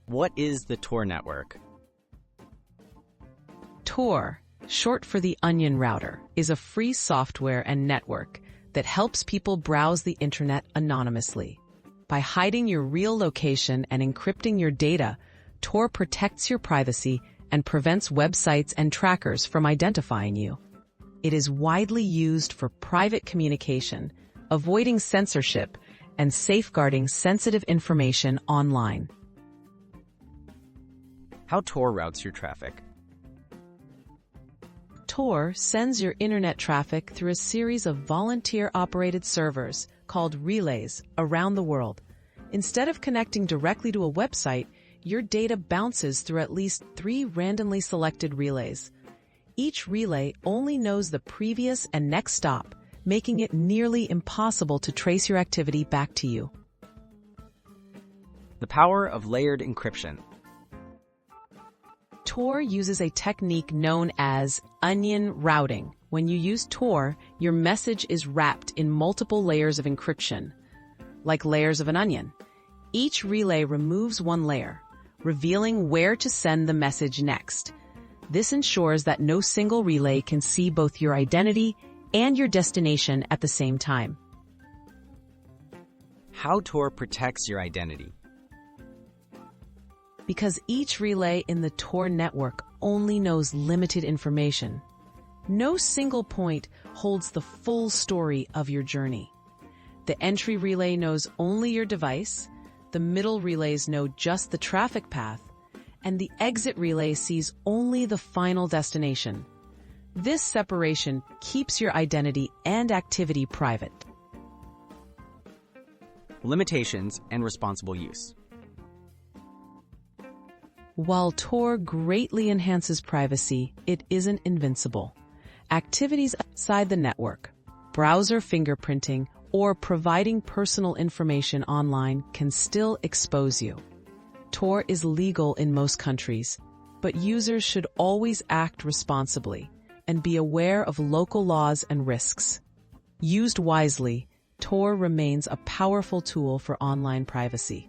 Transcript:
What is the Tor network? Tor, short for the Onion Router, is a free software and network that helps people browse the internet anonymously. By hiding your real location and encrypting your data, Tor protects your privacy and prevents websites and trackers from identifying you. It is widely used for private communication, avoiding censorship, and safeguarding sensitive information online. How Tor routes your traffic? Tor sends your internet traffic through a series of volunteer-operated servers called relays around the world. Instead of connecting directly to a website, your data bounces through at least 3 randomly selected relays. Each relay only knows the previous and next stop, making it nearly impossible to trace your activity back to you. The power of layered encryption. Tor uses a technique known as onion routing. When you use Tor, your message is wrapped in multiple layers of encryption, like layers of an onion. Each relay removes one layer, revealing where to send the message next. This ensures that no single relay can see both your identity and your destination at the same time. How Tor protects your identity. Because each relay in the Tor network only knows limited information, no single point holds the full story of your journey. The entry relay knows only your device, the middle relays know just the traffic path, and the exit relay sees only the final destination. This separation keeps your identity and activity private. Limitations and responsible use. While Tor greatly enhances privacy, it isn't invincible. Activities outside the network, browser fingerprinting, or providing personal information online can still expose you. Tor is legal in most countries, but users should always act responsibly and be aware of local laws and risks. Used wisely, Tor remains a powerful tool for online privacy.